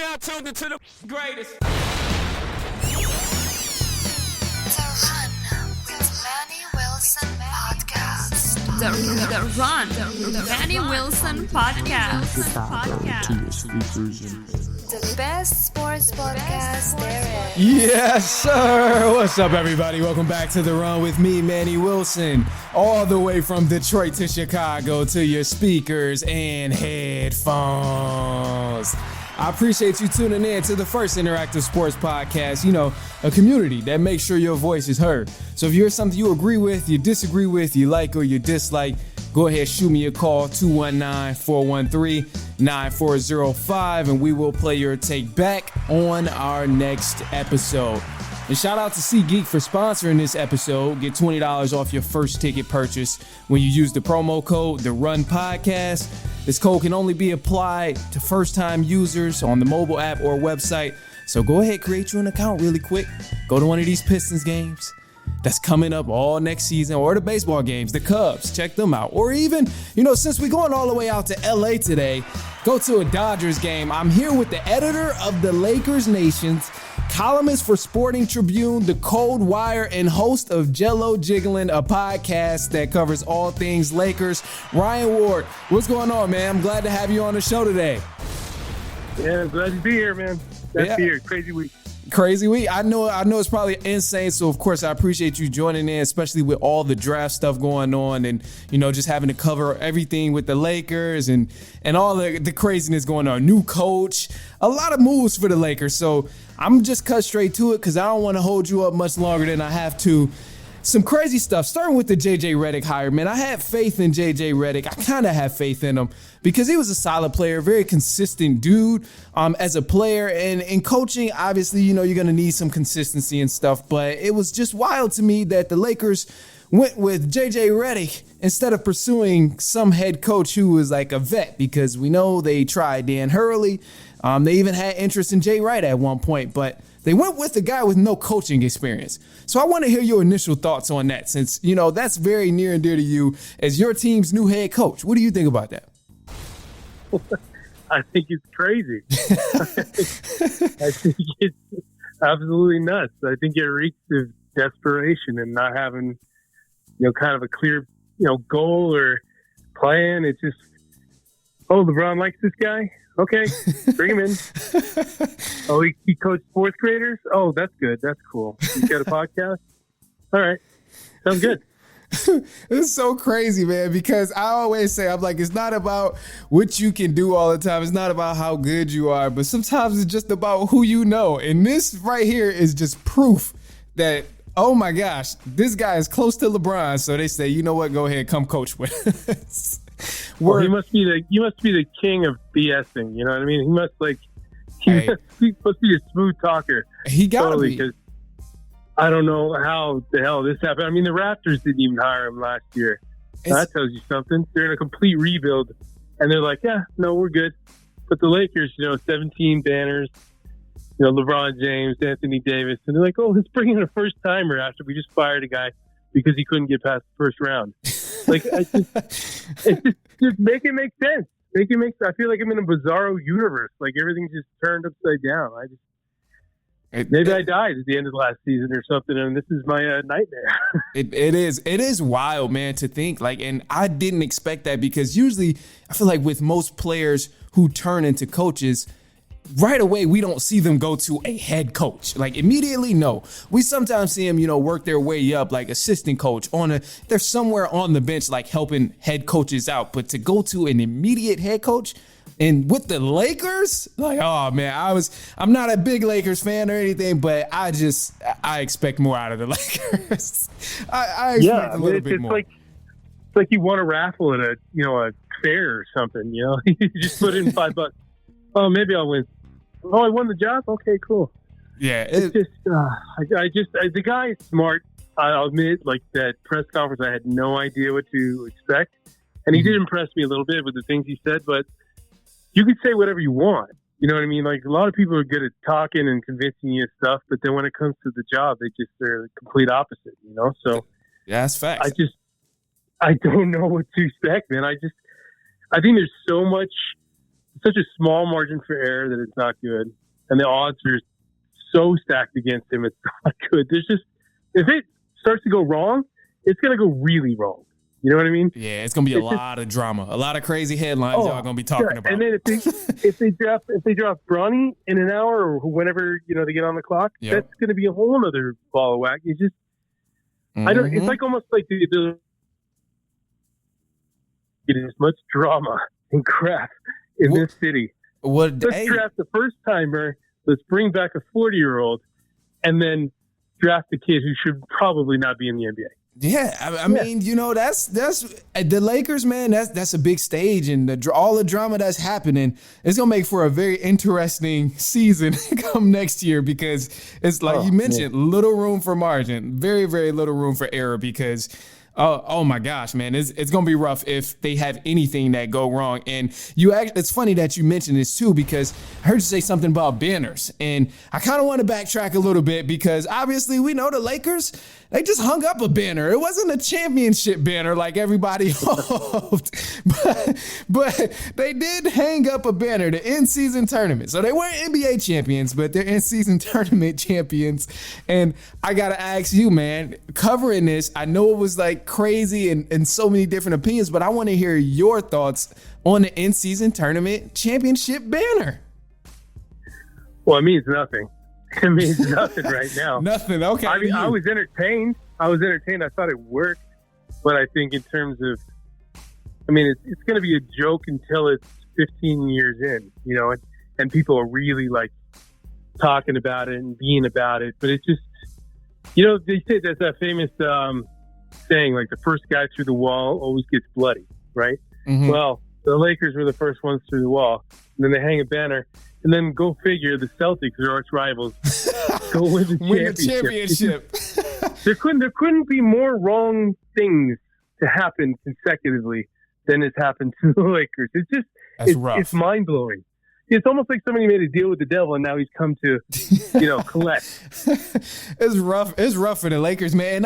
Now tuned into the greatest. The Run with Manny Wilson podcast. The Manny Wilson podcast. The best sports podcast there is. Yes, sir. What's up, everybody? Welcome back to The Run with me, Manny Wilson. All the way from Detroit to Chicago to your speakers and headphones. I appreciate you tuning in to the first interactive sports podcast, a community that makes sure your voice is heard. So if you're something you agree with, you disagree with, you like or you dislike, go ahead, shoot me a call, 219-413-9405, and we will play your take back on our next episode. And shout out to SeatGeek for sponsoring this episode. Get $20 off your first ticket purchase when you use the promo code The Run Podcast. This code can only be applied to first-time users on the mobile app or website. So go ahead, create you an account really quick. Go to one of these Pistons games that's coming up all next season, or the baseball games, the Cubs, check them out. Or even, since we're going all the way out to LA today, go to a Dodgers game. I'm here with the editor of the LakersNation, columnist for Sporting Tribune, the Cold Wire, and host of Jello Jiggling, a podcast that covers all things Lakers, Ryan Ward. What's going on, man? I'm glad to have you on the show today. Yeah, I'm glad to be here, man. Glad to be here. Crazy week. Crazy week. I know it's probably insane. So of course I appreciate you joining in, especially with all the draft stuff going on and, just having to cover everything with the Lakers and all the craziness going on. New coach, a lot of moves for the Lakers. So I'm just cut straight to it because I don't want to hold you up much longer than I have to. Some crazy stuff, starting with the J.J. Redick hire, man. I had faith in J.J. Redick. I kind of have faith in him because he was a solid player, very consistent dude as a player. And in coaching, obviously, you're going to need some consistency and stuff. But it was just wild to me that the Lakers went with J.J. Redick instead of pursuing some head coach who was like a vet, because we know they tried Dan Hurley. They even had interest in Jay Wright at one point, but they went with a guy with no coaching experience. So I want to hear your initial thoughts on that, since, that's very near and dear to you as your team's new head coach. What do you think about that? I think it's crazy. I think it's absolutely nuts. I think it reeks of desperation and not having, kind of a clear, goal or plan. It's just, LeBron likes this guy. Okay, bring him in. Oh, he coached fourth graders? Oh, that's good. That's cool. He's got a podcast? All right. Sounds good. It's so crazy, man, because I always say, I'm like, it's not about what you can do all the time. It's not about how good you are, but sometimes it's just about who you know. And this right here is just proof that, oh my gosh, this guy is close to LeBron. So they say, you know what, go ahead, come coach with us. Well, you must be the king of BSing. You know what I mean? He must he's supposed to be a smooth talker. He gotta be. Because I don't know how the hell this happened. I mean, the Raptors didn't even hire him last year. That tells you something. They're in a complete rebuild, and they're like, yeah, no, we're good. But the Lakers, 17 banners, LeBron James, Anthony Davis, and they're like, oh, let's bring in a first timer after we just fired a guy because he couldn't get past the first round. Just make it make sense. I feel like I'm in a bizarro universe. Like everything's just turned upside down. Maybe I died at the end of the last season or something, and this is my nightmare. It is wild, man, to think and I didn't expect that, because usually I feel like with most players who turn into coaches, right away, we don't see them go to a head coach. Immediately, no. We sometimes see them, work their way up like assistant coach they're somewhere on the bench, helping head coaches out. But to go to an immediate head coach, and with the Lakers, oh man, I'm not a big Lakers fan or anything, but I expect more out of the Lakers. I expect a little bit more. It's like you won a raffle at a fair or something, you just put in $5. Oh, maybe I'll win. Oh, I won the job? Okay, cool. Yeah. It's just, the guy is smart. I'll admit, that press conference, I had no idea what to expect. And he did impress me a little bit with the things he said, but you could say whatever you want. You know what I mean? A lot of people are good at talking and convincing you of stuff, but then when it comes to the job, they're the complete opposite, So yeah, that's facts. I don't know what to expect, man. I think there's so much such a small margin for error that it's not good, and the odds are so stacked against him, it's not good. There's just, if it starts to go wrong, it's gonna go really wrong. You know what I mean? Yeah, it's gonna be a lot of drama, a lot of crazy headlines y'all gonna be talking about. And then if they draft Bronny in an hour or whenever they get on the clock, that's gonna be a whole other ball of wax. It's just I don't. It's like almost like the get as much drama and crap in this city. Let's draft the first timer. Let's bring back a 40-year-old, and then draft a kid who should probably not be in the NBA. Yeah, I mean, that's the Lakers, man. That's a big stage, and all the drama that's happening, it's gonna make for a very interesting season come next year, because it's like you mentioned, little room for margin, very, very little room for error, because oh my gosh, man, it's gonna be rough if they have anything that go wrong. And it's funny that you mentioned this too, because I heard you say something about banners, and I kind of want to backtrack a little bit, because obviously we know the Lakers, they just hung up a banner. It wasn't a championship banner like everybody hoped, but they did hang up a banner, the in-season tournament. So they weren't NBA champions, but they're in-season tournament champions. And I gotta ask you, man, covering this, I know it was like crazy and so many different opinions, but I want to hear your thoughts on the in-season tournament championship banner. Well, it means nothing. It means nothing right now. Nothing. Okay. I mean, I was entertained. I thought it worked, but I think in terms of, it's going to be a joke until it's 15 years in, and people are really like talking about it and being about it. But it's just, they say there's that famous saying, like the first guy through the wall always gets bloody, right? Mm-hmm. Well, the Lakers were the first ones through the wall, and then they hang a banner. And then go figure, the Celtics, their arch rivals, go win the championship. There couldn't be more wrong things to happen consecutively than has happened to the Lakers. It's mind blowing. It's almost like somebody made a deal with the devil, and now he's come to, collect. It's rough. It's rough for the Lakers, man.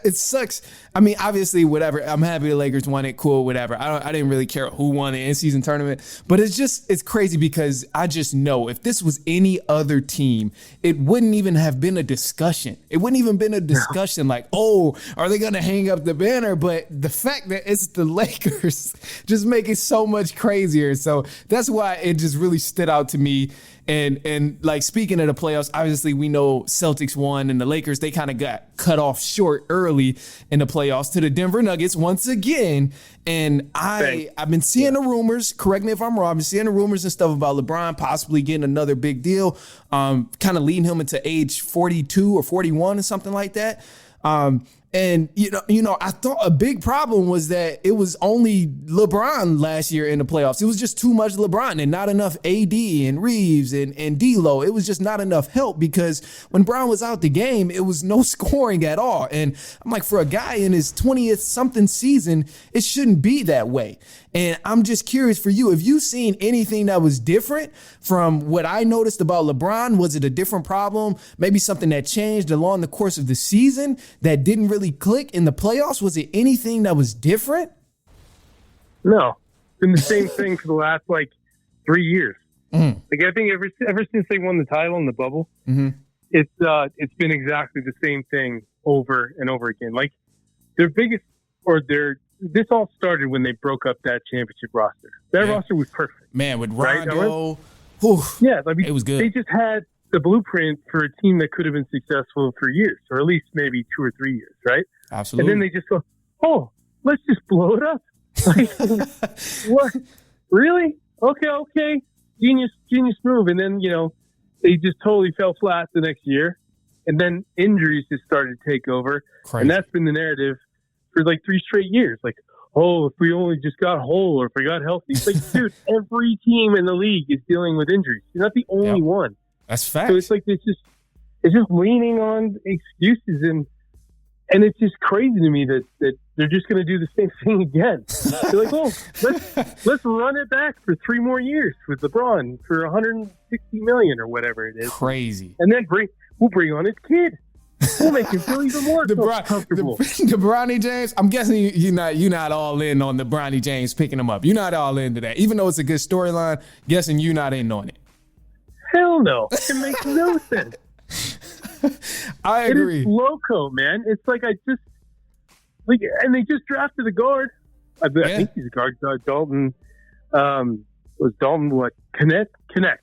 It sucks. I mean, obviously, whatever. I'm happy the Lakers won it. Cool, whatever. I didn't really care who won the in-season tournament, but it's crazy, because I just know if this was any other team, it wouldn't even have been a discussion. It wouldn't even been a discussion like, oh, are they going to hang up the banner? But the fact that it's the Lakers just make it so much crazier. So that's why it just really stood out to me. And like, speaking of the playoffs, obviously we know Celtics won, and the Lakers, they kind of got cut off short early in the playoffs to the Denver Nuggets once again. And I've been seeing the rumors, correct me if I'm wrong, I've been seeing the rumors and stuff about LeBron possibly getting another big deal, kind of leading him into age 42 or 41 or something like that. And, I thought a big problem was that it was only LeBron last year in the playoffs. It was just too much LeBron and not enough AD and Reeves and D'Lo. It was just not enough help, because when Brown was out the game, it was no scoring at all. And I'm like, for a guy in his 20th something season, it shouldn't be that way. And I'm just curious for you, have you seen anything that was different from what I noticed about LeBron? Was it a different problem? Maybe something that changed along the course of the season that didn't really click in the playoffs? Was it anything that was different? No. It's been the same thing for the last 3 years. Mm. Like, I think ever since they won the title in the bubble, it's been exactly the same thing over and over again. Like, this all started when they broke up that championship roster. That roster was perfect. Man, with Rondo. Right? It was good. They just had the blueprint for a team that could have been successful for years, or at least maybe 2 or 3 years, right? Absolutely. And then they just go, oh, let's just blow it up. Like, what? Really? Okay. Genius move. And then, they just totally fell flat the next year. And then injuries just started to take over. Crazy. And that's been the narrative for 3 straight years. Like, oh, if we only just got whole, or if we got healthy. It's like, dude, every team in the league is dealing with injuries. You're not the only one. That's fact. So it's like, it's just leaning on excuses, and it's just crazy to me that they're just going to do the same thing again. They're like, oh, let's run it back for 3 more years with LeBron for $160 million or whatever it is. Crazy. And then we'll bring on his kid. We'll make him feel even more comfortable. The Bronny James. I'm guessing you're not all in on the Bronny James picking him up. You're not all into that, even though it's a good storyline. Guessing you're not in on it. Hell no, it makes no sense. I agree. It is loco, man. It's like and they just drafted a guard. I think he's a guard. Dalton. Was Dalton what? Connect,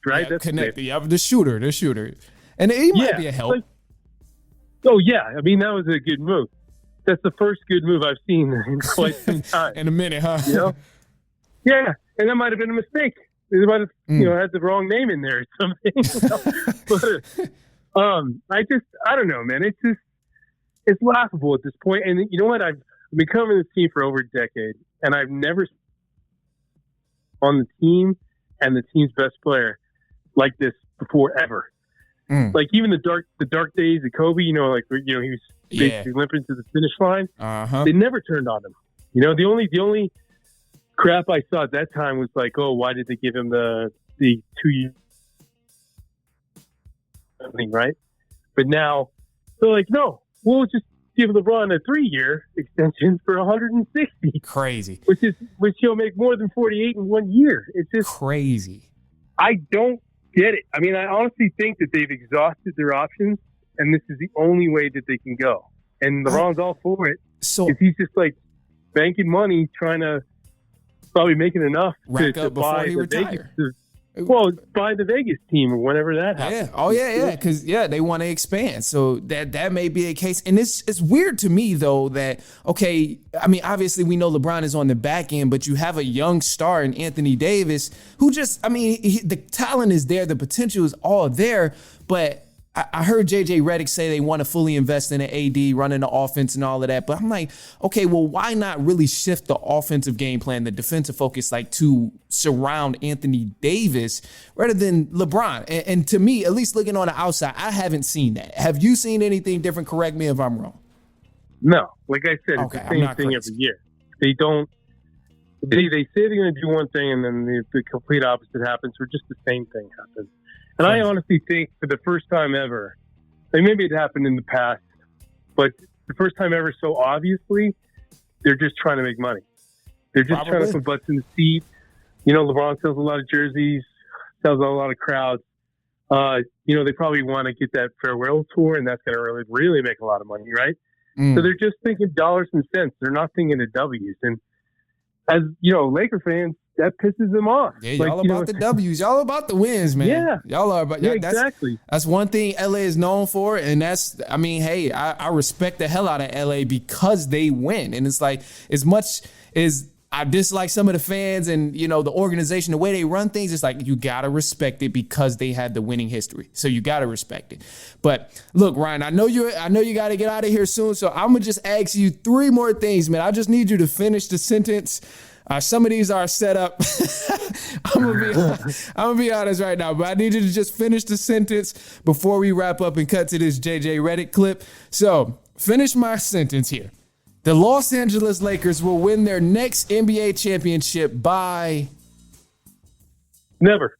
right? Yeah, That's Connect. Yeah, the shooter, and he might be a help. Oh yeah, I mean that was a good move. That's the first good move I've seen in quite some time. In a minute, huh? You know? Yeah, and that might have been a mistake. They might have, had the wrong name in there or something. But I don't know, man. It's laughable at this point. And you know what? I've been covering this team for over a decade, and I've never on the team and the team's best player like this before ever. Like even the dark days of Kobe, he was basically limping to the finish line. They never turned on him. The only crap I saw at that time was like, oh, why did they give him the 2 year thing, right? But now they're like, no, we'll just give LeBron a 3-year extension for 160. Crazy. Which he'll make more than 48 in 1 year. It's just crazy. I don't get it. I mean, I honestly think that they've exhausted their options, and this is the only way that they can go. And LeBron's all for it. So he's just like banking money, trying to probably making enough to buy the Vegas. Buy the Vegas team or whenever that happens. Yeah. Oh yeah. Because they want to expand. So that may be a case. And it's weird to me though that obviously we know LeBron is on the back end, but you have a young star in Anthony Davis who the talent is there, the potential is all there, but I heard JJ Redick say they want to fully invest in an AD, running the offense and all of that. But I'm like, okay, well, why not really shift the offensive game plan, the defensive focus, to surround Anthony Davis rather than LeBron? And to me, at least looking on the outside, I haven't seen that. Have you seen anything different? Correct me if I'm wrong. No, like I said, it's the same thing every year. They don't. They say they're going to do one thing and then the complete opposite happens, or just the same thing happens. And I honestly think for the first time ever, maybe it happened in the past, but the first time ever, so obviously, they're just trying to make money. They're just trying to put butts in the seat. LeBron sells a lot of jerseys, sells a lot of crowds. They probably want to get that farewell tour, and that's going to really, really make a lot of money, right? So they're just thinking dollars and cents. They're not thinking of W's. And as, Laker fans, that pisses them off. Yeah, y'all about the W's. Y'all about the wins, man. Yeah. Y'all are about exactly. That's one thing LA is known for, and I respect the hell out of LA because they win. And it's like, as much as I dislike some of the fans and, the organization, the way they run things, it's like you gotta respect it because they had the winning history. So you gotta respect it. But look, Ryan, I know you gotta get out of here soon. So I'm gonna just ask you 3 more things, man. I just need you to finish the sentence. Some of these are set up. I'm gonna be honest right now, but I need you to just finish the sentence before we wrap up and cut to this JJ Redick clip. So finish my sentence here. The Los Angeles Lakers will win their next NBA championship by never.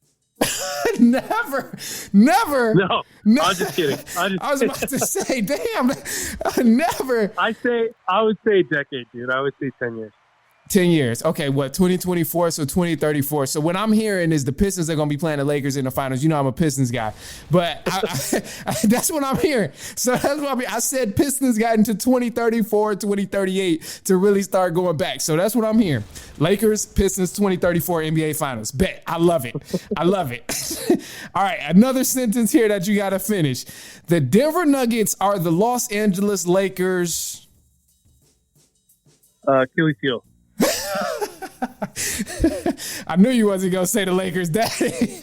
Never. No, I'm just kidding. I was about to say, damn, never. I would say a decade, dude. I would say 10 years. 10 years. Okay, 2024, so 2034. So what I'm hearing is the Pistons are going to be playing the Lakers in the finals. I'm a Pistons guy. But that's what I'm hearing. So that's what I said Pistons got into 2034, 2038 to really start going back. So that's what I'm hearing. Lakers, Pistons, 2034 NBA finals. Bet. I love it. All right, another sentence here that you got to finish. The Denver Nuggets are the Los Angeles Lakers. Achilles heel. I knew you wasn't going to say the Lakers, Daddy,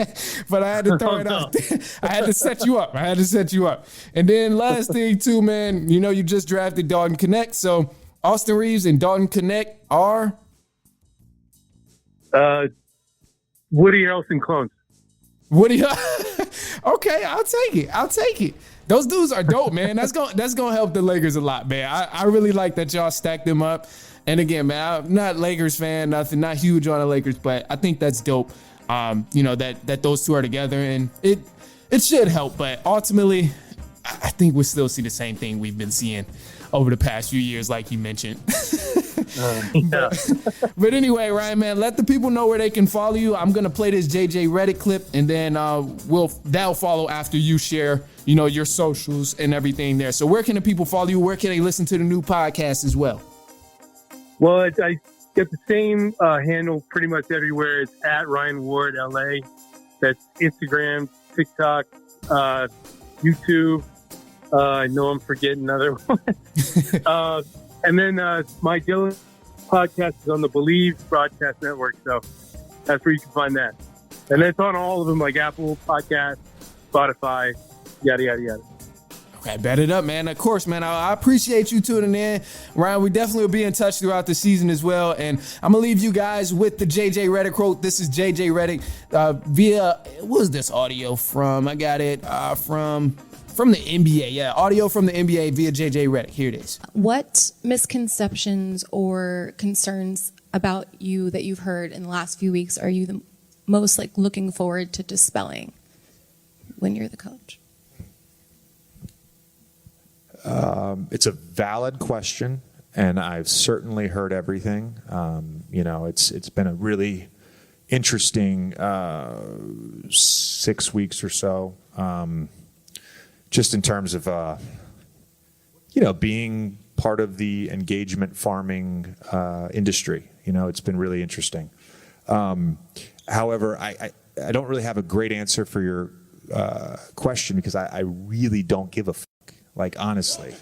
but I had to throw it out there. I had to set you up. And then last thing too, man, you just drafted Dalton Connect. So Austin Reeves and Dalton Connect are? Woody Harrelson clones. Woody. Okay, I'll take it. Those dudes are dope, man. That's gonna help the Lakers a lot, man. I really like that y'all stacked them up. And again, man, I'm not Lakers fan, nothing, not huge on the Lakers, but I think that's dope. That those two are together, and it should help. But ultimately, think we'll still see the same thing we've been seeing over the past few years, like you mentioned. Yeah. But anyway, Ryan, man, let the people know where they can follow you. I'm gonna play this JJ Redick clip, and then that'll follow after you share, your socials and everything there. So where can the people follow you? Where can they listen to the new podcast as well? Well, I get the same handle pretty much everywhere. It's at Ryan Ward LA. That's Instagram, TikTok, YouTube. I know I'm forgetting another one. And then my Dylan podcast is on the Believe Broadcast Network, so that's where you can find that. And it's on all of them, like Apple Podcasts, Spotify, yada, yada, yada. Okay, bet it up, man. Of course, man. I appreciate you tuning in. Ryan, we definitely will be in touch throughout the season as well. And I'm going to leave you guys with the JJ Redick quote. This is JJ Redick via, what is this audio from? I got it from the NBA. Yeah, audio from the NBA via JJ Redick. Here it is. What misconceptions or concerns about you that you've heard in the last few weeks are you the most looking forward to dispelling when you're the coach? It's a valid question, and I've certainly heard everything. It's been a really interesting 6 weeks or so, just in terms of being part of the engagement farming industry. It's been really interesting. However, I don't really have a great answer for your question because I really don't give a fuck. Honestly,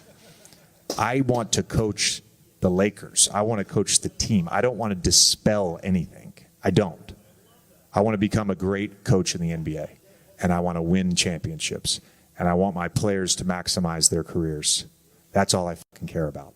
I want to coach the Lakers. I want to coach the team. I don't want to dispel anything. I don't. I want to become a great coach in the NBA, and I want to win championships, and I want my players to maximize their careers. That's all I fucking care about.